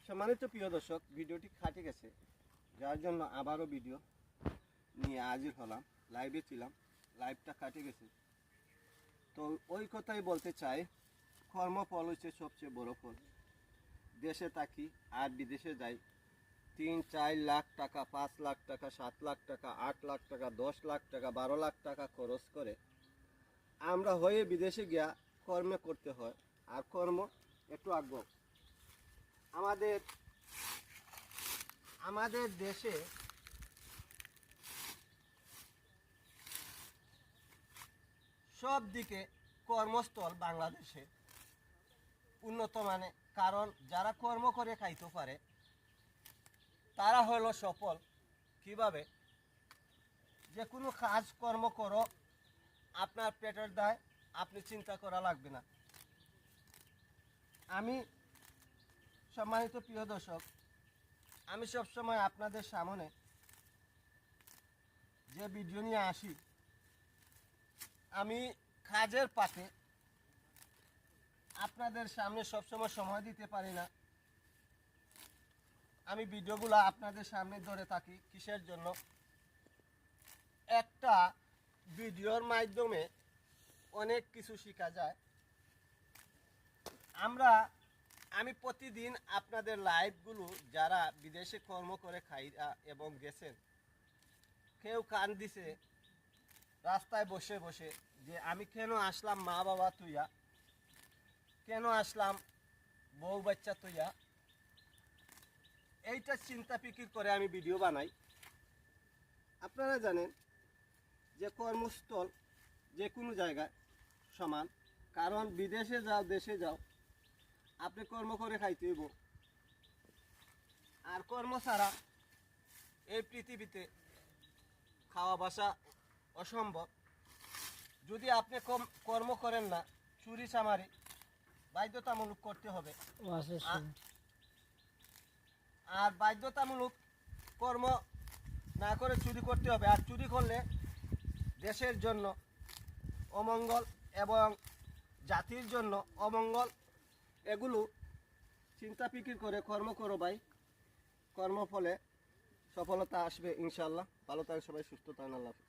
সম্মানিত প্রিয় দর্শক, ভিডিওটি খাটে গেছে, যার জন্য আবারও ভিডিও নিয়ে হাজির হলাম। লাইভে ছিলাম, লাইভটা কাটে গেছে। তো ওই কথাই বলতে চাই, কর্মফল হচ্ছে সবচেয়ে বড় ফল। দেশে থাকি আর বিদেশে যাই, 3-4 লাখ টাকা, 5 লাখ টাকা, 7 লাখ টাকা, 8 লাখ টাকা, 10 লাখ টাকা, 12 লাখ টাকা খরচ করে আমরা হয়ে বিদেশে গিয়া কর্ম করতে হয়। আর কর্ম একটু আগ্রহ আমাদের দেশে সব দিকে কর্মস্থল বাংলাদেশে উন্নত মানে, কারণ যারা কর্ম করে খাইতে পারে তারা হলো সফল। কিভাবে? যে কোনো কাজ কর্ম করো, আপনার পেটের দায় আপনি চিন্তা করা লাগবে না। আমি সম্মানিত প্রিয় দর্শক, আমি সবসময় আপনাদের সামনে যে ভিডিও নিয়ে আসি, আমি কাজের পাতে আপনাদের সামনে সবসময় সময় দিতে পারি না। আমি ভিডিওগুলো আপনাদের সামনে ধরে থাকি কিসের জন্য? একটা ভিডিওর মাধ্যমে অনেক কিছু শেখা যায়। আমি প্রতিদিন আপনাদের লাইভগুলো, যারা বিদেশে কর্ম করে খাইরা এবং গেছেন, কেউ কান দিছে রাস্তায় বসে বসে যে আমি কেন আসলাম মা বাবা তুইয়া, কেন আসলাম বউ বাচ্চা তুইয়া। এইটা চিন্তা ফিকির করে আমি ভিডিও বানাই। আপনারা জানেন যে কর্মস্থল যে কোনো জায়গায় সমান, কারণ বিদেশে যাও দেশে যাও, আপনি কর্ম করে খাইতে হইব। আর কর্ম ছাড়া এই পৃথিবীতে খাওয়া বাসা অসম্ভব। যদি আপনি কর্ম করেন না, চুরি চামারি বাধ্যতামূলক করতে হবে। আর বাধ্যতামূলক কর্ম না করে চুরি করতে হবে। আর চুরি করলে দেশের জন্য অমঙ্গল এবং জাতির জন্য অমঙ্গল। এগুলো চিন্তা ফিকির করে কর্ম করো ভাই, কর্মফলে সফলতা আসবে ইনশাল্লাহ। ভালো থাকেন সবাই, সুস্থ থাকেন, আল্লাহ হাফেজ।